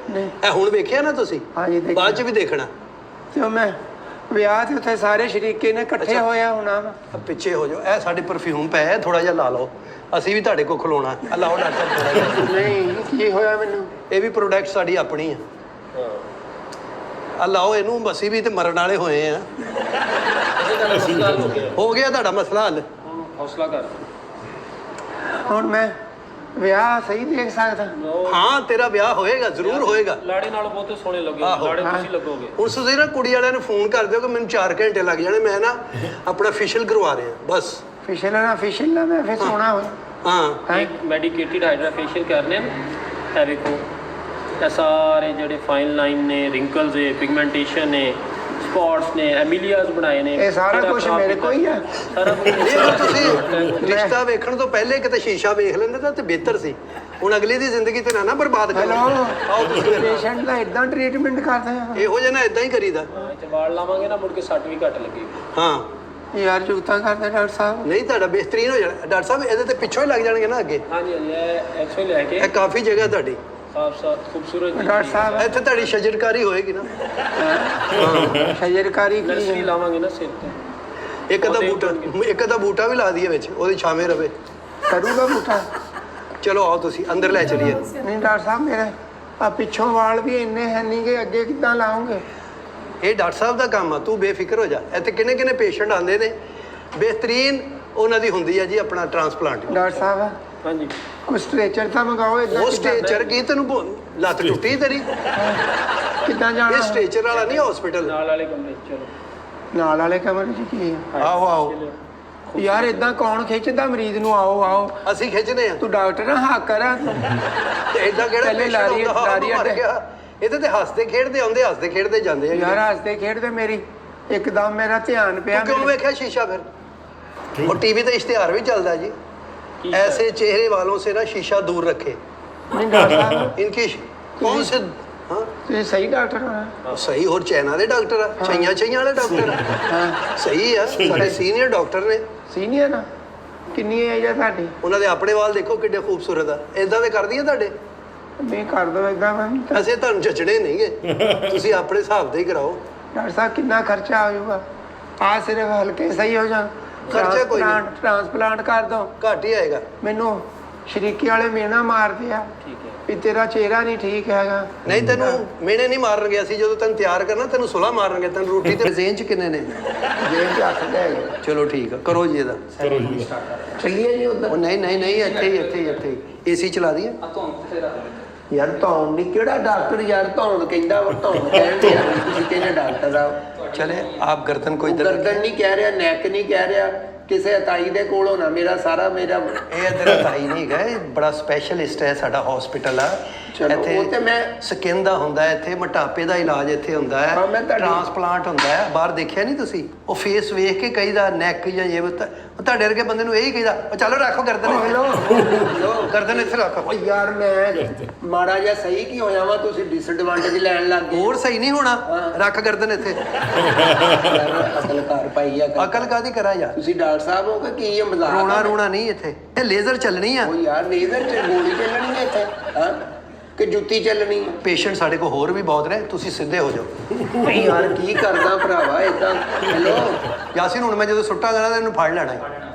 ਨਹੀਂ ਇਹ ਹੁਣ ਵੇਖਿਆ ਨਾ ਤੁਸੀਂ, ਹਾਂਜੀ ਦੇਖਿਆ। ਬਾਅਦ ਚ ਵੀ ਦੇਖਣਾ। ਤੇ ਮੈਂ ਵਿਆਹ ਤੇ ਉੱਥੇ ਸਾਰੇ ਸ਼ਰੀਕੇ ਨੇ ਇਕੱਠੇ ਅੱਛਾ। ਹੋਇਆ ਹੋਣਾ ਵਾ। ਆਹ ਪਿੱਛੇ ਹੋ ਜਾਓ, ਇਹ ਸਾਡੇ ਪਰਫਿਊਮ ਪਏ ਹੈ, ਥੋੜਾ ਜਿਹਾ ਲਾ ਲਓ। ਅਸੀਂ ਵੀ ਤੁਹਾਡੇ ਕੋਲ ਖਲੋਣਾ। ਆਹ ਲਾਓ ਡਾਕਟਰ ਥੋੜਾ ਜਿਹਾ। ਨਹੀਂ ਕੀ ਹੋਇਆ ਮੈਨੂੰ? ਇਹ ਵੀ ਪ੍ਰੋਡਕਟ ਸਾਡੀ ਆਪਣੀ ਆ। ਆਹ ਲਾਓ ਇਹਨੂੰ, ਅਸੀਂ ਵੀ ਤੇ ਮਰਨ ਵਾਲੇ ਹੋਏ ਆ। ਹੋ ਗਿਆ ਤੁਹਾਡਾ ਮਸਲਾ ਹੱਲ। ਹੌਸਲਾ ਕਰ। ਹੁਣ ਮੈਂ ਵਿਆਹ ਸਹੀ ਦੇਖ ਸਕਦਾ? ਹਾਂ ਤੇਰਾ ਵਿਆਹ ਹੋਏਗਾ, ਜ਼ਰੂਰ ਹੋਏਗਾ। ਲਾੜੇ ਨਾਲ ਬਹੁਤੇ ਸੋਹਣੇ ਲੱਗੋਗੇ। ਆਹੋ। ਲਾੜੇ ਤੁਸੀਂ ਲੱਗੋਗੇ। ਹੁਣ ਤੁਸੀਂ ਨਾ ਕੁੜੀ ਵਾਲਿਆਂ ਨੂੰ ਫੋਨ ਕਰ ਦਿਓ ਕਿ ਮੈਨੂੰ 4 ਘੰਟੇ ਲੱਗ ਜਾਣੇ, ਮੈਂ ਨਾ ਆਪਣਾ ਫੇਸ਼ੀਅਲ ਕਰਵਾ ਰਿਹਾ ਬਸ। ਫਿਸ਼ਲਣਾ ਮੈਂ ਫਿਰ ਸੋਣਾ ਹੋਇਆ। ਹਾਂ ਇੱਕ ਮੈਡੀਕੇਟਿਡ ਹਾਈਡਰਾ ਫੇਸ਼ੀਅਲ ਕਰਨੇ ਨੇ। ਇਹ ਵੇਖੋ, ਇਹ ਸਾਰੇ ਜਿਹੜੇ ਫਾਈਨ ਲਾਈਨ ਨੇ, ਰਿੰਕਲਸ ਨੇ, ਪਿਗਮੈਂਟੇਸ਼ਨ ਨੇ, ਸਪੌਟਸ ਨੇ, ਐਮੀਲੀਆਸ ਬਣਾਏ ਨੇ। ਇਹ ਸਾਰਾ ਜਿਹੜਾ ਕੁਛ ਖਰਾਬ ਮੇਰੇ ਕੀਤਾ। ਕੋਲ ਹੀ ਆ। ਸਾਰਾ ਕੁਝ ਇਹ ਅਗਰ ਤੁਸੀਂ ਰਿਸ਼ਤਾ ਵੇਖਣ ਤੋਂ ਪਹਿਲੇ ਕਿਤੇ ਸ਼ੀਸ਼ਾ ਵੇਖ ਲੈਂਦੇ ਤਾਂ ਤੇ ਬਿਹਤਰ ਸੀ। ਹੁਣ ਅਗਲੀ ਦੀ ਜ਼ਿੰਦਗੀ ਤੇ ਨਾ ਬਰਬਾਦ ਕਰੋ। ਹੈਲੋ, ਆਓ ਤੁਸੀਂ ਮੇਰੇ ਨਾਲ। ਪੇਸ਼ੈਂਟ ਦਾ ਇਦਾਂ ਟ੍ਰੀਟਮੈਂਟ ਕਰਦੇ ਆ? ਇਹੋ ਜਿਹਾ ਨਾ ਇਦਾਂ ਹੀ ਕਰੀਦਾ। ਵਾਲ ਲਾਵਾਂਗੇ ਨਾ, ਮੁੜ ਕੇ ਸੱਟ ਵੀ ਘੱਟ ਲੱਗੇਗੀ। ਹਾਂ ਯਾਰ ਜੁਗਤਾ ਕਰਦੇ ਡਾਕਟਰ ਸਾਹਿਬ। ਨਹੀਂ ਤੁਹਾਡਾ ਬਿਹਤਰੀਨ ਹੋ ਜਾਣਾ ਡਾਕਟਰ ਸਾਹਿਬ। ਇਹਦੇ ਤੇ ਪਿੱਛੋਂ ਹੀ ਲੱਗ ਜਾਣਗੇ ਨਾ ਅੱਗੇ। ਹਾਂਜੀ ਹਾਂਜੀ, ਇਹ ਐਕਸਰੇ ਲੈ ਕੇ ਇਹ ਕਾਫੀ ਜਗ੍ਹਾ ਤੁਹਾਡੀ। ਸਾਫ ਖੂਬਸੂਰਤ ਡਾਕਟਰ ਸਾਹਿਬ ਇੱਥੇ ਤੁਹਾਡੀ ਸ਼ਜਰਕਾਰੀ ਹੋਏਗੀ ਨਾ। ਸ਼ਜਰਕਾਰੀ ਕੀ ਨਰਸਰੀ ਹੈ? ਲਾਵਾਂਗੇ ਨਾ ਸਿਰ ਤੇ। ਇੱਕ ਅੱਧਾ ਬੂਟਾ ਵੀ ਲਾ ਦਈਏ ਵਿੱਚ, ਉਹਦੀ ਛਾਵੇਂ ਰਵੇ। ਕਰੂਗਾ ਬੂਟਾ? ਚਲੋ ਆਓ ਤੁਸੀਂ ਅੰਦਰ ਲੈ ਚਲੀਏ। ਨਹੀਂ ਡਾਕਟਰ ਸਾਹਿਬ, ਮੇਰੇ ਆ ਪਿੱਛੋਂ ਵਾਲ ਵੀ ਇੰਨੇ ਹੈ ਨਹੀਂ ਕਿ ਅੱਗੇ ਕਿੱਦਾਂ ਲਾਉਂਗੇ? ਇਹ ਡਾਕਟਰ ਸਾਹਿਬ ਦਾ ਕੰਮ ਆ, ਤੂੰ ਬੇਫਿਕਰ ਹੋ ਜਾ। ਇੱਥੇ ਕਿੰਨੇ ਪੇਸ਼ੈਂਟ ਆਉਂਦੇ ਨੇ, ਬਿਹਤਰੀਨ ਉਹਨਾਂ ਦੀ ਹੁੰਦੀ ਹੈ ਜੀ ਆਪਣਾ ਟ੍ਰਾਂਸਪਲਾਂਟ। ਡਾਕਟਰ ਸਾਹਿਬ ਹਾਂਜੀ, ਕੋਈ ਸਟ੍ਰੈਚਰ ਤਾਂ ਮੰਗਾਓ। ਇਦਾਂ ਉਹ ਸਟੇਚਰ ਕੀ ਤੈਨੂੰ ਲੱਤ ਟੁੱਟੀ ਤੇਰੀ? ਕਿੱਦਾਂ ਜਾਣਾ? ਇਹ ਸਟੇਚਰ ਵਾਲਾ ਨਹੀਂ ਹਸਪੀਟਲ। ਨਾਲ ਵਾਲੇ ਕਮਰੇ 'ਚ ਚਲੋ। ਨਾਲ ਵਾਲੇ ਕਮਰੇ 'ਚ ਕੀ ਆ? ਆਓ ਆਓ, ਯਾਰ ਇਦਾਂ ਕੌਣ ਖਿੱਚਦਾ ਮਰੀਜ਼ ਨੂੰ? ਆਓ ਅਸੀਂ ਖਿੱਚਦੇ ਆ। ਤੂੰ ਡਾਕਟਰ ਆ, ਹਾਕਰ ਆ ਤੂੰ। ਤੇ ਏਦਾਂ ਕਿਹੜਾ ਪਹਿਲੇ patient ਲਾਰੀ- ਆਉਂਦਾ, ਹਾਂ, ਲਾਰੀ ਮਰ ਅੱਡੇ। ਗਿਆ। ਇਹਦੇ ਤੇ ਹੱਸਦੇ ਖੇਡਦੇ ਆਉਂਦੇ, ਹੱਸਦੇ ਖੇਡਦੇ ਜਾਂਦੇ ਆ। ਯਾਰ ਹੱਸਦੇ ਖੇਡਦੇ ਮੇਰੀ ਇੱਕਦਮ ਮੇਰਾ ਧਿਆਨ ਪਿਆ ਤੂੰ ਕਿਉਂ ਵੇਖਿਆ ਸ਼ੀਸ਼ਾ ਫਿਰ? ਉਹ ਟੀਵੀ ਤੇ ਇਸ਼ਤਿਹਾਰ ਵੀ ਚੱਲਦਾ ਜੀ। ऐसे चेहरे वालों से ना शीशा दूर रखे। नहीं डॉक्टर साहब इनकी कौन से हाँ ਤੁਸੀਂ ਸਹੀ ਡਾਕਟਰ ਹੋ ਸਹੀ ਹੋਰ ਚਾਈਨਾ ਦੇ ਡਾਕਟਰ ਆ ਛਈਆਂ ਵਾਲੇ ਡਾਕਟਰ ਆ ਸਹੀ ਆ ਸਾਡੇ ਸੀਨੀਅਰ ਡਾਕਟਰ ਨੇ ਸੀਨੀਅਰ ਨਾ ਕਿੰਨੀ ਏਜ ਆ ਤੁਹਾਡੀ ਉਹਨਾਂ ਦੇ ਆਪਣੇ ਵਾਲ ਦੇਖੋ ਕਿੱਡੇ ਖੂਬਸੂਰਤ ਆ ਇਦਾਂ ਦੇ ਕਰਦੀਆਂ ਤੁਹਾਡੇ ਨਹੀਂ ਕਰ ਦੋ ਇਦਾਂ ਮੈਂ ਅਸੀਂ ਤੁਹਾਨੂੰ ਜੱਜਣੇ ਨਹੀਂਗੇ ਤੁਸੀਂ ਆਪਣੇ ਹਿਸਾਬ ਦੇ ਹੀ ਕਰਾਓ ਡਾਕਟਰ ਸਾਹਿਬ ਕਿੰਨਾ ਖਰਚਾ ਆ ਜਾਊਗਾ ਆ ਸਿਰਫ ਹਲਕੇ ਸਹੀ ਹੋ ਜਾਣ ਖਰਚਾ ਕੋਈ ਨਹੀਂ। ਟ੍ਰਾਂਸਪਲਾਂਟ ਕਰ ਦੋ ਘੱਟ ਹੀ ਆਏਗਾ ਮੈਨੂੰ ਸ਼ਰੀਕੀ ਵਾਲੇ ਮੇਨਾ ਮਾਰਦੇ ਆ ਠੀਕ ਹੈ ਵੀ ਤੇਰਾ ਚਿਹਰਾ ਨਹੀਂ ਠੀਕ ਹੈਗਾ ਨਹੀਂ ਤੈਨੂੰ ਮੇਨੇ ਨਹੀਂ ਮਾਰਨਗੇ ਅਸੀਂ ਜਦੋਂ ਤੈਨੂੰ ਤਿਆਰ ਕਰਨਾ ਤੈਨੂੰ ਸੁਲਾ ਮਾਰਨਗੇ ਤੈਨੂੰ ਰੋਟੀ ਤੇ ਜ਼ੇਨ ਚ ਕਿੰਨੇ ਨੇ ਜੇਬ ਚ ਹੱਥ ਲੈ ਗਏ ਚਲੋ ਠੀਕ ਆ ਕਰੋ ਜੀ ਇਹਦਾ ਕਰੋ ਜੀ ਚੱਲੀਏ ਜੀ ਉਧਰ ਉਹ ਨਹੀਂ ਇੱਥੇ ਏਸੀ ਚਲਾ ਦਈਏ ਯਾਰ ਧੌਣ ਨਹੀਂ ਕਿਹੜਾ ਡਾਕਟਰ ਯਾਰ ਧੌਣ ਕਹਿੰਦਾ ਉਹ ਧੌਣ ਕਹਿੰਦੇ ਆ ਤੁਸੀਂ ਕਹਿੰਦੇ ਡਾਕਟਰ ਆ चले आप गर्दन को इधर ਗਰਦਨ ਨਹੀਂ ਕਹਿ ਰਿਹਾ ਨੈਕ ਨਹੀਂ ਕਹਿ ਰਿਹਾ ਕਿਸੇ ਅਤਾਈ ਦੇ ਕੋਲ ਹੋਣਾ ਮੇਰਾ ਸਾਰਾ ਮੇਰਾ ਇਹ ਇਧਰ ਤਾਈ ਨਹੀਂ ਗਏ ਬੜਾ ਸਪੈਸ਼ਲਿਸਟ ਹੈ ਸਾਡਾ ਹਸਪੀਟਲ ਆ ਚਲੋ, ਉਹ ਤੇ ਮੈਂ ਸਕਿਨ ਦਾ ਹੁੰਦਾ ਹੈ ਇੱਥੇ ਮੋਟਾਪੇ ਦਾ ਇਲਾਜ ਇੱਥੇ ਹੁੰਦਾ ਹੈ ਹਾਂ, ਮੈਂ ਤੁਹਾਡੀ- ਟ੍ਰਾਂਸਪਲਾਂਟ ਹੁੰਦਾ ਹੈ ਬਾਹਰ ਦੇਖਿਆ ਨਹੀਂ ਤੁਸੀਂ ਉਹ ਫੇਸ ਵੇਖ ਕੇ ਕਹੀਦਾ ਨੈਕ ਜਾਂ ਇਹ ਤੁਹਾਡੇ ਵਰਗੇ ਬੰਦੇ ਨੂੰ ਇਹੀ ਕਹੀਦਾ ਉਹ ਚਲੋ ਰੱਖੋ ਗਰਦਨ ਹੈਲੋ ਗਰਦਨ ਇੱਥੇ ਰੱਖੋ ਓ ਯਾਰ ਮੈਂ ਮਾੜਾ ਜਿਹਾ ਸਹੀ ਕੀ ਹੋਇਆ ਵਾ ਤੁਸੀਂ ਡਿਸਐਡਵਾਂਟੇਜ ਲੈਣ ਲੱਗ ਗਏ ਹੋਰ ਸਹੀ ਨਹੀਂ ਹੋਣਾ ਰੱਖ ਗਰਦਨ ਇੱਥੇ ਅਕਲ ਘਰ ਪਾਈ ਆ ਅਕਲ ਕਾਦੀ ਕਰਾਂ ਯਾਰ ਤੁਸੀਂ ਡਾਕਟਰ ਸਾਹਿਬ ਹੋ ਕਿ ਕੀ ਇਹ ਮਜ਼ਾਕ ਆ? ਰੋਣਾ ਨਹੀਂ ਇੱਥੇ ਇਹ ਲੇਜ਼ਰ ਚੱਲਣੀ ਆ ਓ ਯਾਰ ਲੇਜ਼ਰ ਚ ਗੋਲੀ ਚੱਲਣੀ ਹੈ ਇੱਥੇ ਹਾਂ ਕਿ ਜੁੱਤੀ ਚੱਲਣੀ ਹੈ ਪੇਸ਼ੈਂਟ ਸਾਡੇ ਕੋਲ ਹੋਰ ਵੀ ਬਹੁਤ ਨੇ ਤੁਸੀਂ ਸਿੱਧੇ ਹੋ ਜਾਓ ਨਹੀਂ ਯਾਰ ਕੀ ਕਰਦਾ ਭਰਾਵਾ ਇਦਾਂ ਹੈਲੋ ਯਾਸੀਨ ਹੁਣ ਮੈਂ ਜਦੋਂ ਸੁੱਟਾਂਗਾ ਨਾ ਇਹਨੂੰ ਫੜ ਲੈਣਾ ਹੈ।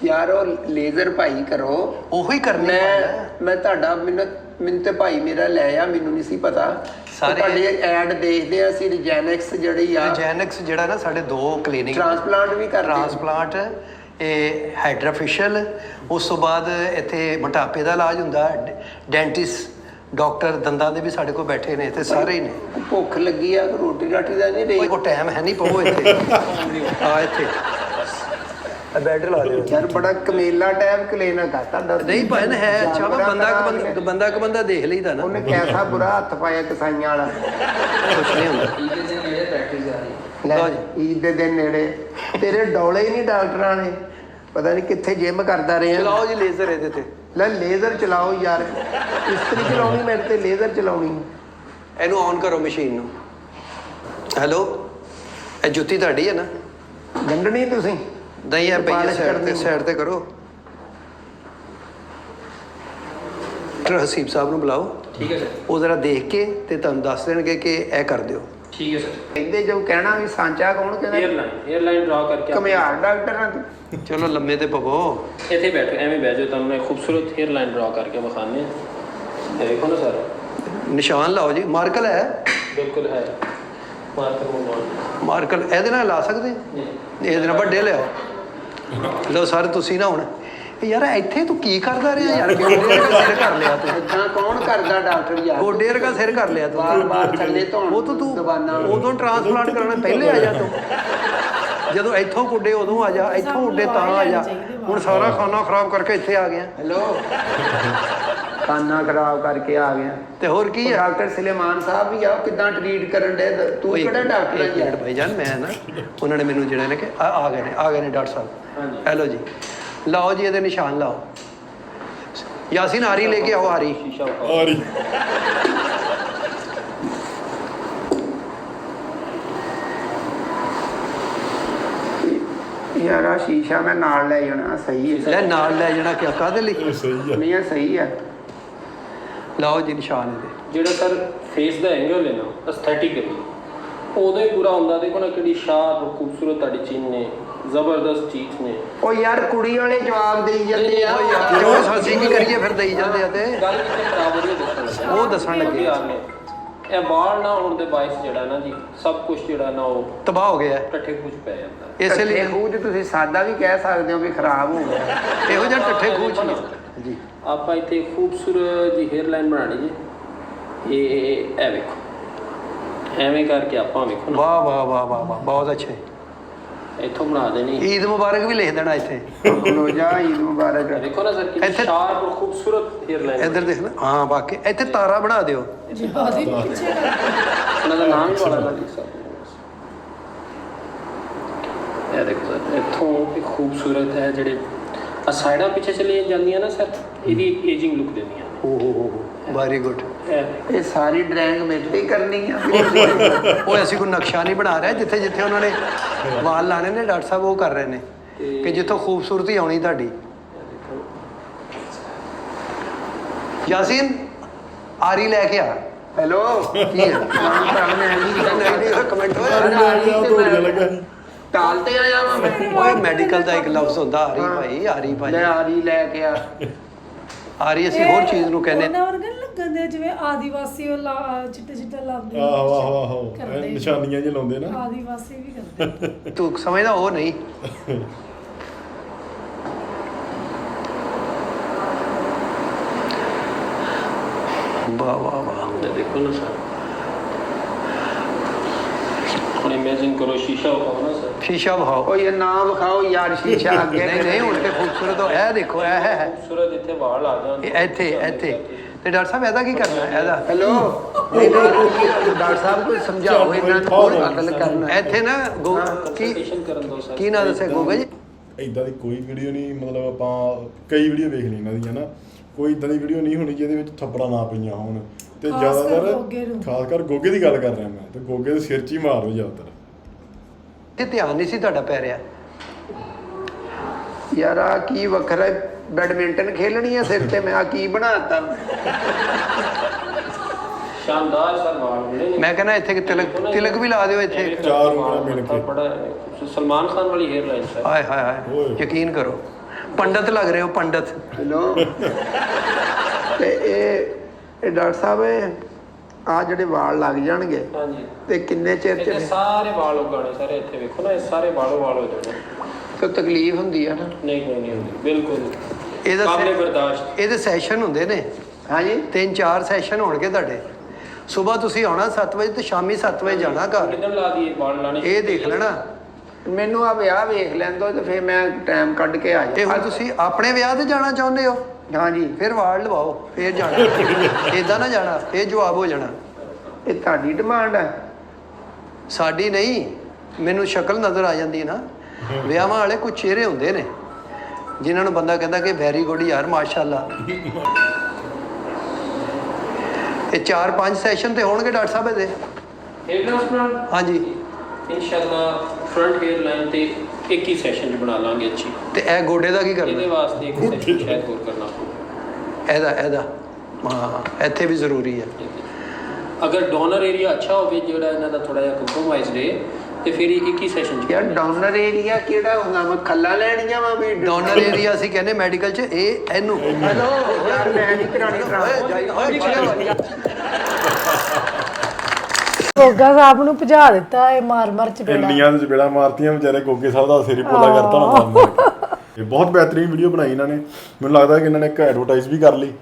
ਯਾਰ ਉਹ ਲੇਜ਼ਰ ਭਾਈ ਕਰੋ ਉਹੀ ਕਰਨੀ ਪੈਣਾ ਮੈਂ ਤੁਹਾਡਾ ਮੈਨੂੰ ਤੇ ਭਾਈ ਮੇਰਾ ਲੈ ਆ ਮੈਨੂੰ ਨਹੀਂ ਸੀ ਪਤਾ ਸਾਰੇ- ਤੁਹਾਡੇ ਐਡ ਦੇਖਦੇ ਆ ਅਸੀਂ ਰਿਜੈਨਿਕਸ ਜਿਹੜੀ ਆ ਜੈਨਿਕਸ ਜਿਹੜਾ ਨਾ ਸਾਡੇ 2 ਕਲੀਨਿਕ ਟ੍ਰਾਂਸਪਲਾਂਟ ਵੀ ਕਰਦੇ ਆ। ਟ੍ਰਾਂਸਪਲਾਂਟ ਇਹ ਹਾਈਡਰਾਫੇਸ਼ੀਅਲ ਉਸ ਤੋਂ ਬਾਅਦ ਇੱਥੇ ਮੋਟਾਪੇ ਦਾ ਇਲਾਜ ਹੁੰਦਾ ਡੈਂਟਿਸਟ ਡਾਕਟਰ ਦੰਦਾਂ ਦੇ ਵੀ ਸਾਡੇ ਕੋਲ ਬੈਠੇ ਨੇ ਇੱਥੇ ਸਾਰੇ ਹੀ ਨੇ ਭੁੱਖ ਲੱਗੀ ਆ ਰੋਟੀ ਰਾਟੀ ਦਾ ਨਹੀਂ ਕੋਈ ਰਹੀ ਕੋ ਟਾਈਮ ਹੈ ਨਹੀਂ ਪਵੋ ਇੱਥੇ ਆ ਇੱਥੇ ਬੈੱਡ ਲਾ ਦਿਓ ਯਾਰ ਬੜਾ ਕਮੇਲਾ ਟਾਈਪ ਕਲੀਨਿਕ ਆ ਤੁਹਾਡਾ ਨਹੀਂ ਭੈਣ ਹੈ ਅੱਛਾ ਵਾ ਬੰਦਾ ਦੇਖ ਲਈਦਾ ਨਾ ਉਹਨੇ ਕੈਸਾ ਬੁਰਾ ਹੱਥ ਪਾਇਆ ਕਸਾਈਆਂ ਵਾਲਾ ਕੁਛ ਨਹੀਂ ਹੁੰਦਾ ਲੈ ਲਓ ਜੀ। ਈਦ ਦੇ ਦਿਨ ਨੇੜੇ ਤੇਰੇ ਡੌਲੇ ਹੀ ਨਹੀਂ ਡਾਕਟਰਾਂ ਨੇ ਪਤਾ ਨਹੀਂ ਕਿੱਥੇ ਜਿਮ ਕਰਦਾ ਰਿਹਾ ਚਲਾਓ ਜੀ ਲੇਜ਼ਰ ਇਹਦੇ ਤੇ ਲੈ ਲੇਜ਼ਰ ਚਲਾਓ ਯਾਰ ਇਸਤਰੀ ਚਲਾਉਣੀ ਮੇਰੇ ਤੇ ਲੇਜ਼ਰ ਚਲਾਉਣੀ ਇਹਨੂੰ ਔਨ ਕਰੋ ਮਸ਼ੀਨ ਨੂੰ ਹੈਲੋ ਇਹ ਜੁੱਤੀ ਤੁਹਾਡੀ ਹੈ ਨਾ ਗੰਢਣੀ ਤੁਸੀਂ ਨਹੀਂ ਹੈ ਪਈ ਪਾਲਿਸ਼ ਕਰਨੀ। ਸਾਈਡ ਤੇ ਕਰੋ ਡਾਕਟਰ ਹਸੀਬ ਸਾਹਿਬ ਨੂੰ ਬੁਲਾਓ ਠੀਕ ਹੈ ਸਰ ਉਹ ਜ਼ਰਾ ਦੇਖ ਕੇ ਤੇ ਤੁਹਾਨੂੰ ਦੱਸ ਦੇਣਗੇ ਕਿ ਇਹ ਕਰ ਦਿਓ ਠੀਕ ਹੈ ਸਰ ਕਹਿੰਦੇ ਜੋ ਕਹਿਣਾ ਵੀ ਸਾਂਚਾ ਕੌਣ ਕਹਿੰਦਾ 에ਅਰਲਾਈਨ ਡਰਾ ਕਰਕੇ ਕਮਿਆਰ ਡਾਕਟਰ ਆ ਤੂੰ ਚਲੋ ਲੰਮੇ ਤੇ ਪਵੋ ਇੱਥੇ ਬੈਠੋ ਐਵੇਂ ਬਹਿ ਜਾਓ ਤੁਹਾਨੂੰ ਇੱਕ ਖੂਬਸੂਰਤ 에ਅਰਲਾਈਨ ਡਰਾ ਕਰਕੇ ਵਿਖਾਉਂਦੇ ਹਾਂ ਇਹ ਦੇਖੋ ਨਾ ਸਰ ਨਿਸ਼ਾਨ ਲਾਓ ਜੀ ਮਾਰਕਲ ਹੈ ਬਿਲਕੁਲ ਹੈ ਮਾਰਕਰ ਮੰਗਵਾਉਣਾ ਮਾਰਕਲ ਇਹਦੇ ਨਾਲ ਲਾ ਸਕਦੇ ਜੀ ਇਹਦੇ ਨਾਲ ਵੱਡੇ ਲਿਆਓ ਲਓ ਸਰ ਤੁਸੀਂ ਨਾ ਹੁਣ ਯਾਰ ਇੱਥੇ ਤੂੰ ਕੀ ਕਰਦਾ ਰਿਹਾ ਯਾਰ ਗੋਡੇ ਵਰਗਾ ਸਿਰ ਕਰ ਲਿਆ ਤੂੰ ਇਦਾਂ ਕੌਣ ਕਰਦਾ ਡਾਕਟਰ ਯਾਰ ਗੋਡੇ ਵਰਗਾ ਸਿਰ ਕਰ ਲਿਆ ਤੂੰ ਬਾਰ ਥੱਲੇ ਧੌਣ ਉਹ ਤਾਂ ਤੂੰ ਦਬਾਨਾ ਉਦੋਂ ਟ੍ਰਾਂਸਪਲਾਂਟ ਕਰਾਉਣਾ ਪਹਿਲੇ ਆ ਜਾ ਤੂੰ ਜਦੋਂ ਇੱਥੋਂ ਗੁੱਡੇ ਉਦੋਂ ਆ ਜਾ ਇੱਥੋਂ ਉੱਡੇ ਤਾਂ ਆ ਜਾ ਹੁਣ ਸਾਰਾ ਖਾਣਾ ਖਰਾਬ ਕਰਕੇ ਇੱਥੇ ਆ ਗਿਆ ਹੈਲੋ ਖਾਨਾ ਖਰਾਬ ਕਰਕੇ ਆ ਗਿਆ ਤੇ ਹੋਰ ਕੀ ਹੈ ਡਾਕਟਰ ਸੁਲੇਮਾਨ ਸਾਹਿਬ ਵੀ ਆ ਕਿਦਾਂ ਟਰੀਟ ਕਰਨ ਦੇ ਤੂੰ ਕਿਹੜਾ ਡਾਕਟਰ ਹੈ ਯਾਰ ਭਾਈ ਜਾਨ ਮੈਂ ਨਾ ਉਹਨਾਂ ਨੇ ਮੈਨੂੰ ਜਿਹੜਾ ਨੇ ਕਿ ਆ ਗਏ ਨੇ ਡਾਕਟਰ ਸਾਹਿਬ ਹੈਲੋ ਜੀ ਲਾਓ ਜੀ ਇਹਦੇ ਨਿਸ਼ਾਨ ਲਾਓ ਯਾਸੀਨ ਆਰੀ ਲੈ ਕੇ ਆਓ ਆਰੀ ਸ਼ੀਸ਼ਾ ਵਿਖਾਓ ਆ ਰਹੀ ਯਾਰ ਆ ਸ਼ੀਸ਼ਾ ਮੈਂ ਨਾਲ ਲੈ ਜਾਣਾ ਸਹੀ ਹੈ ਲੈ ਨਾਲ ਲੈ ਜਾਣਾ ਕਿ ਕਾਹਦੇ ਲਈ ਇਹ ਸਹੀ ਆ ਨਹੀਂ ਇਹ ਸਹੀ ਹੈ ਲਾਓ ਜੀ ਨਿਸ਼ਾਨ ਇਹਦੇ ਜਿਹੜਾ ਸਰ ਫੇਸ ਦਾ ਐਂਗਲ ਹੈ ਨਾ ਐਸਥੈਟਿਕਲੀ ਉਦੋਂ ਹੀ ਪੂਰਾ ਹੁੰਦਾ ਦੇਖੋ ਨਾ ਕਿਹੜੀ ਸ਼ਾਰਪ ਖੂਬਸੂਰਤ ਤੁਹਾਡੀ ਚੀਨ ਨੇ ਜ਼ਬਰਦਸਤ ਚੀਜ਼ ਨੇ ਉਹ ਯਾਰ ਕੁੜੀ ਵਾਲੇ ਜਵਾਬ ਦੇਈ ਜਾਂਦੇ ਆ ਜੋ ਅਸੀਂ ਕੀ ਕਰੀਏ ਫਿਰ ਦੇਈ ਜਾਂਦੇ ਆ ਤੇ ਗੱਲ ਕਿਤੇ ਖਰਾਬ ਹੋ ਰਹੀ ਹੈ ਦੱਸਣ ਲੱਗੇ ਉਹ ਦੱਸਣ ਲੱਗੇ ਆ ਨੇ ਇਹ ਬਾਲ ਨਾ ਹੋਣ ਦੇ ਬਾਇਸ ਜਿਹੜਾ ਨਾ ਜੀ ਸਭ ਕੁਝ ਜਿਹੜਾ ਨਾ ਉਹ ਤਬਾਹ ਹੋ ਗਿਆ ਟੱਠੇ ਖੂਚ ਪੈ ਜਾਂਦਾ ਇਸੇ ਲਈ ਖੂਜ ਤੁਸੀਂ ਸਾਦਾ ਵੀ ਕਹਿ ਸਕਦੇ ਹੋ ਵੀ ਖਰਾਬ ਹੋ ਗਿਆ ਇਹੋ ਜਿਹਾ ਟੱਠੇ ਖੂਚ ਨਹੀਂ ਜੀ ਆਪਾਂ ਇੱਥੇ ਖੂਬਸੂਰਤ ਜੀ 헤ਅਰ ਲਾਈਨ ਬਣਾਣੀ ਜੀ ਇਹ ਵੇਖੋ ਐਵੇਂ ਕਰਕੇ ਆਪਾਂ ਵੇਖੋ ਨਾ ਵਾਹ ਵਾਹ ਵਾਹ ਵਾਹ ਵਾਹ ਬਹੁਤ ਅੱਛੇ ਇੱਥੋਂ ਬਣਾ ਦੇਣੀ ਈਦ ਮੁਬਾਰਕ ਵੀ ਲਿਖ ਦੇਣਾ ਇੱਥੇ ਲੋ ਜਾ ਈਦ ਮੁਬਾਰਕ ਦੇਖੋ ਨਾ ਸਰ ਕਿੰਨੀ ਇੱਥੇ- ਸ਼ਾਰਪ ਔਰ ਖੂਬਸੂਰਤ 헤ਅਰ ਲਾਈਨ ਇੱਧਰ ਦੇਖ ਨਾ ਹਾਂ ਵਾਕਈ ਇੱਥੇ ਤਾਰਾ ਬਣਾ ਦਿਓ ਜਿਹਾਦੀ ਪਿੱਛੇ ਉਹਨਾਂ ਦਾ ਨਾਮ ਹੀ ਬੜਾ ਨਾ ਲਿਖ ਸਕਦੇ ਇਹ ਦੇਖੋ ਸਰ ਇੱਥੋਂ ਵੀ ਖੂਬਸੂਰਤ ਹੈ ਜਿਹੜੇ ਆ ਸਾਈਡਾਂ ਪਿੱਛੇ ਚਲੇ ਜਾਂਦੀਆਂ ਨਾ ਸਰ, ਇਹਦੀ ਏਜਿੰਗ ਲੁੱਕ ਦਿੰਦੀਆਂ ਨੇ। ਓਹ ਵੈਰੀ ਗੁੱਡ। ਇਹ ਸਾਰੀ ਡਰਾਇੰਗ ਮੇਰੇ ਤੇ ਹੀ ਕਰਨੀ ਆ ਉਹ ਅਸੀਂ ਕੋਈ ਨਕਸ਼ਾ ਨਹੀਂ ਬਣਾ ਰਹੇ, ਜਿੱਥੇ ਜਿੱਥੇ ਉਹਨਾਂ ਨੇ ਵਾਲ ਲਾਣੇ ਨੇ ਡਾਕਟਰ ਸਾਹਿਬ ਉਹ ਕਰ ਰਹੇ ਨੇ ਕਿ ਜਿੱਥੋਂ ਖੂਬਸੂਰਤੀ ਆਉਣੀ ਤੁਹਾਡੀ। ਯਾਸੀਨ ਆਰੀ ਲੈ ਕੇ ਆ। ਹੈਲੋ ਕੀ ਹੈ ਨਹੀਂ ਕਮੈਂਟ ਹੋਇਆ ਟਾਲ ਤੇ ਆਇਆ ਵਾ ਮੈਂ ਓਏ ਮੈਡੀਕਲ ਦਾ ਇੱਕ ਲਫ਼ਜ਼ ਹੁੰਦਾ ਆਰੀ ਭਾਈ, ਆਰੀ ਭਾਈ, ਲੈ ਆਰੀ ਲੈ ਕੇ ਆ ਆਰੀ ਅਸੀਂ ਹੋਰ ਚੀਜ਼ ਨੂੰ ਕਹਿੰਦੇ। ਉਹਨਾਂ ਵਰਗਾ ਨੀ ਲੱਗਣ ਦੇ ਜਿਵੇਂ ਆਦੀਵਾਸੀ ਉਹ ਚਿੱਟੇ ਚਿੱਟੇ ਲਾਉਂਦੇ ਆਹੋ ਆਹੋ ਆਹੋ ਕਰਦੇ। ਨਿਸ਼ਾਨੀਆਂ ਜਿਹੇ ਲਾਉਂਦੇ ਨਾ। ਆਦੀਵਾਸੀ ਵੀ ਕਰਦੇ। ਤੂੰ ਸਮਝਦਾ ਉਹ ਨਹੀਂ। ਵਾਹ ਵਾਹ ਵਾਹ। ਇਹ ਦੇਖੋ ਨਾ ਸਰ, ਹੁਣ ਇਮੇਜਿਨ ਕਰੋ ਸ਼ੀਸ਼ਾ ਹੋਗਾ ਨਾ ਸਰ, ਸ਼ੀਸ਼ਾ ਵਿਖਾਓ। ਉਹ ਇਹ ਨਾ ਵਿਖਾਓ ਯਾਰ ਸ਼ੀਸ਼ਾ ਅੱਗੇ ਨਹੀਂ ਨਹੀਂ ਹੁਣ ਤੇ ਖੂਬਸੂਰਤ ਹੋ ਇਹ ਦੇਖੋ ਇਹ ਹੈ ਖੂਬਸੂਰਤ ਇੱਥੇ ਵਾਲ ਆ ਜਾਣ। ਇਹ ਇੱਥੇ ਇੱਥੇ ਤੇ ਡਾਕਟਰ ਸਾਹਿਬ ਇਹਦਾ ਕੀ ਕਰਨਾ ਇਹਦਾ? ਹੈਲੋ ਡਾਕਟਰ ਸਾਹਿਬ ਕੋਈ ਸਮਝਾਓ ਇਹਨਾਂ ਨੂੰ, ਹੋਰ ਅਕਲ ਕਰਨਾ। ਇੱਥੇ ਨਾ ਕੀ ਕੰਸਲਟੇਸ਼ਨ ਕਰਨ ਦੋ ਸਰ। ਕੀ ਨਾਂ ਦੱਸਿਆ ਗੋਗਾ ਜੀ? ਇਦਾਂ ਦੀ ਕੋਈ ਵੀਡੀਓ ਨਹੀਂ, ਮਤਲਬ ਆਪਾਂ ਕਈ ਵੀਡੀਓ ਵੇਖ ਲਈ ਇਹਨਾਂ ਦੀ ਹੈ ਨਾ, ਕੋਈ ਇਦਾਂ ਦੀ ਵੀਡੀਓ ਨਹੀਂ ਹੋਣੀ ਜਿਹਦੇ ਵਿੱਚ ਥੱਪੜਾਂ ਨਾ ਪਈਆਂ ਹੋਣ। ਤੇ ਖਾਸ ਕਰ ਜ਼ਿਆਦਾਤਰ ਗੋਗੇ ਨੂੰ। ਖਾਸ ਕਰ ਗੋਗੇ ਦੀ ਗੱਲ ਕਰ ਰਿਹਾ ਮੈਂ, ਤੇ ਗੋਗੇ ਦੇ ਸਿਰ 'ਚ ਹੀ ਮਾਰੋ ਜ਼ਿਆਦਾਤਰ। ਤੇ ਧਿਆਨ ਨਹੀਂ ਸੀ ਤੁਹਾਡਾ ਪੈ ਰਿਹਾ। ਯਾਰ ਆ ਕੀ ਵੱਖਰਾ ਬੈਡਮਿੰਟਨ ਖੇਲਣੀ ਹੈ ਸਿਰ ਤੇ, ਮੈਂ ਆ ਕੀ ਬਣਾਤਾ ਸ਼ਾਨਦਾਰ ਸਰ ਵਾਲ ਹੁੰਦੇ ਨੇ। ਮੈਂ ਕਹਿੰਦਾ ਇੱਥੇ ਕਿ ਤਿਲਕ ਵੀ ਲਾ ਦਿਓ ਇੱਥੇ। ਚਾਰ ਉਂਗਲਾਂ ਮਿਲ ਕੇ। ਬੜਾ ਸਲਮਾਨ ਖਾਨ ਵਾਲੀ ਹੇਅਰ ਲਾਈਨ ਸਰ। ਹਾਏ ਹਾਏ ਹਾਏ ਓਏ। ਯਕੀਨ ਕਰੋ ਪੰਡਤ ਲੱਗ ਰਹੇ ਹੋ ਪੰਡਤ। ਹੈਲੋ ਤੇ ਇਹ ਡਾਕਟਰ ਸਾਹਿਬ ਆ ਜਿਹੜੇ ਵਾਲ ਲੱਗ ਜਾਣਗੇ ਹਾਂਜੀ, ਤੇ ਕਿੰਨੇ ਚਿਰ ਇੱਥੇ ਚ ਸਾਰੇ ਵਾਲ ਉਗਾਣੇ ਸਾਰੇ। ਇੱਥੇ ਵੇਖੋ ਨਾ, ਇਹ ਸਾਰੇ ਵਾਲ ਹੋ ਜਾਣੇ। ਕੋਈ ਤਕਲੀਫ ਹੁੰਦੀ ਆ ਨਾ? ਨਹੀਂ ਨਹੀਂ ਹੁੰਦੀ, ਬਿਲਕੁਲ ਇਹਦਾ ਕਾਬਲੇ ਬਰਦਾਸ਼ਤ। ਇਹਦੇ ਸੈਸ਼ਨ ਹੁੰਦੇ ਨੇ ਹਾਂਜੀ 3-4 ਸੈਸ਼ਨ ਹੋਣਗੇ ਤੁਹਾਡੇ। ਸਵੇਰ ਤੁਸੀਂ ਆਉਣਾ 7 ਵਜੇ ਤੇ ਸ਼ਾਮੀ 7 ਵਜੇ ਜਾਣਾ ਘਰ। ਕਿੰਨ ਲਾ ਦੀਏ ਵਾਲ ਲਾਣੇ? ਇਹ ਦੇਖ ਲੈਣਾ। ਮੈਨੂੰ ਆ ਵਿਆਹ ਵੇਖ ਲੈਣ ਦੋ ਤੇ ਫਿਰ ਮੈਂ ਟਾਈਮ ਕੱਢ ਕੇ ਆ ਤੇ ਜਾ। ਹੁਣ ਤੁਸੀਂ ਆਪਣੇ ਵਿਆਹ ਤੇ ਜਾਣਾ ਚਾਹੁੰਦੇ ਹੋ, ਹਾਂਜੀ ਫਿਰ ਵਾਲ ਲਵਾਓ ਫਿਰ ਜਾਣਾ। ਏਦਾਂ ਨਾ ਜਾਣਾ, ਇਹ ਜਵਾਬ ਹੋ ਜਾਣਾ। ਇਹ ਤੁਹਾਡੀ ਡਿਮਾਂਡ ਹੈ? ਸਾਡੀ ਨਹੀਂ, ਮੈਨੂੰ ਸ਼ਕਲ ਨਜ਼ਰ ਆ ਜਾਂਦੀ ਹੈ ਨਾ। ਵਿਆਹਾਂ ਵਾਲੇ ਕੁਝ ਚਿਹਰੇ ਹੁੰਦੇ ਨੇ ਜਿਨ੍ਹਾਂ ਨੂੰ ਬੰਦਾ ਕਹਿੰਦਾ ਕਿ ਵੈਰੀ ਗੁੱਡ ਯਾਰ ਮਾਸ਼ਾਅੱਲਾ। ਇਹ 4-5 ਸੈਸ਼ਨ ਤੇ ਹੋਣਗੇ ਡਾਕਟਰ ਸਾਹਿਬ ਇਹਦੇ। ਹੇਅਰ ਟ੍ਰਾਂਸਪਲਾਂਟ ਹਾਂਜੀ ਇਨਸ਼ਾਅੱਲਾ ਫਰੰਟ ਹੇਅਰ ਲਾਈਨ ਤੇ ਇੱਕ ਹੀ ਸੈਸ਼ਨ ਬਣਾ ਲਾਂਗੇ ਅੱਛੀ। ਤੇ ਇਹ ਗੋਡੇ ਦਾ ਕੀ ਇਹਦੇ ਕਰਨਾ? ਵਾਸਤੇ ਇੱਕ ਸੈਸ਼ਨ ਸ਼ਾਇਦ ਹੋਰ ਕਰਨਾ ਪਊ। ਇਹਦਾ ਹਾਂ ਇੱਥੇ ਵੀ ਜ਼ਰੂਰੀ ਹੈ। ਅਗਰ ਡੋਨਰ ਏਰੀਆ ਅੱਛਾ ਹੋਵੇ ਜਿਹੜਾ ਇਹਨਾਂ ਦਾ ਥੋੜਾ ਜਿਹਾ ਕੰਪਰੋਮਾਈਜ਼ਡ ਹੈ ਤੇ ਫਿਰ ਇੱਕ ਹੀ ਸੈਸ਼ਨ ਯਾਰ ਡਾਊਨਰ ਏਰੀਆ ਕਿਹੜਾ ਹੁੰਦਾ? ਮੈਂ ਖੱਲਾ ਲੈਣੀਆਂ ਵਾ ਵੀ ਡੋਨਰ ਏਰੀਆ ਅਸੀਂ ਕਹਿੰਦੇ ਮੈਡੀਕਲ 'ਚ ਇਹ ਇਹਨੂੰ। ਹੈਲੋ ਯਾਰ ਮੈਂ ਨਹੀਂ ਕਰਾਉਣੀ ਗੋਗਾ ਸਾਹਿਬ ਨੂੰ ਭਜਾ ਦਿੱਤਾ ਇਹ ਮਾਰ ਚਪੇੜਾ। ਇੰਨੀਆਂ ਦੇ ਚਪੇੜਾਂ ਮਾਰਤੀਆਂ ਵਿਚਾਰੇ ਗੋਗੇ ਸਾਹਿਬ ਦਾ ਸਿਰ ਹੀ ਪੋਲਾ ਕਰਤਾ ਹੋਣਾ। ਇਹ ਬਹੁਤ ਬਿਹਤਰੀਨ ਵੀਡੀਓ ਬਣਾਈ ਇਹਨਾਂ ਨੇ। ਮੈਨੂੰ ਲੱਗਦਾ ਕਿ ਇਹਨਾਂ ਨੇ ਇੱਕ ਐਡਵਰਟਾਈਜ਼ ਵੀ ਕਰ ਲਈ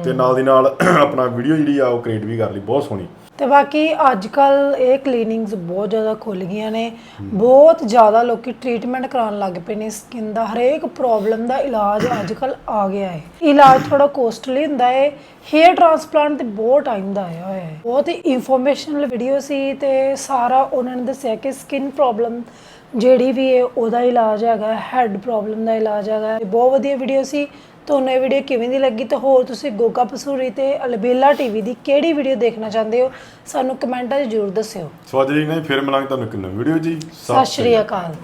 ਤੇ ਨਾਲ ਦੀ ਨਾਲ ਆਪਣਾ ਵੀਡੀਓ ਜਿਹੜੀ ਆ ਉਹ ਕ੍ਰੀਏਟ ਵੀ ਕਰ ਲਈ, ਬਹੁਤ ਸੋਹਣੀ। ਤੇ ਬਾਕੀ ਅੱਜ ਕੱਲ ਇਹ ਕਲੀਨਿੰਗਸ ਬਹੁਤ ਜ਼ਿਆਦਾ ਖੁੱਲ ਗਈਆਂ ਨੇ। ਬਹੁਤ ਜ਼ਿਆਦਾ ਲੋਕੀ ਟ੍ਰੀਟਮੈਂਟ ਕਰਾਉਣ ਲੱਗ ਪਏ ਨੇ ਸਕਿਨ ਦਾ। ਹਰੇਕ ਪ੍ਰੋਬਲਮ ਦਾ ਇਲਾਜ ਅੱਜ ਕੱਲ ਆ ਗਿਆ ਹੈ। ਇਲਾਜ ਥੋੜਾ ਕੋਸਟਲੀ ਹੁੰਦਾ ਹੈ। ਹੇਅਰ ਟ੍ਰਾਂਸਪਲਾਂਟ ਤੇ ਬਹੁਤ ਟਾਈਮ ਦਾ ਆਇਆ ਹੋਇਆ ਹੈ। ਬਹੁਤ ਹੀ ਇਨਫੋਰਮੇਸ਼ਨਲ ਵੀਡੀਓ ਸੀ ਤੇ ਸਾਰਾ ਉਹਨਾਂ ਨੇ ਦੱਸਿਆ ਕਿ ਸਕਿਨ ਪ੍ਰੋਬਲਮ ਜਿਹੜੀ ਵੀ ਹੈ ਉਹਦਾ ਇਲਾਜ ਹੈਗਾ, ਹੈਡ ਪ੍ਰੋਬਲਮ ਦਾ ਇਲਾਜ ਹੈਗਾ। ਬਹੁਤ ਵਧੀਆ ਵੀਡੀਓ ਸੀ। ਤੁਹਾਨੂੰ ਇਹ ਵੀਡੀਓ ਕਿਵੇਂ ਦੀ ਲੱਗੀ ਤੇ ਹੋਰ ਤੁਸੀਂ ਗੋਗਾ ਪਸੂਰੀ ਤੇ ਅਲਬੇਲਾ ਟੀਵੀ ਦੀ ਕਿਹੜੀ ਵੀਡੀਓ ਦੇਖਣਾ ਚਾਹੁੰਦੇ ਹੋ ਸਾਨੂੰ ਕਮੈਂਟਾਂ 'ਚ ਜ਼ਰੂਰ ਦੱਸਿਓ। ਸੋ ਅੱਜ ਲਈ ਨਹੀਂ, ਫਿਰ ਮਿਲਾਂਗੇ ਤੁਹਾਨੂੰ ਇੱਕ ਨਵੀਂ ਵੀਡੀਓ ਜੀ। ਸਤਿ ਸ਼੍ਰੀ ਅਕਾਲ।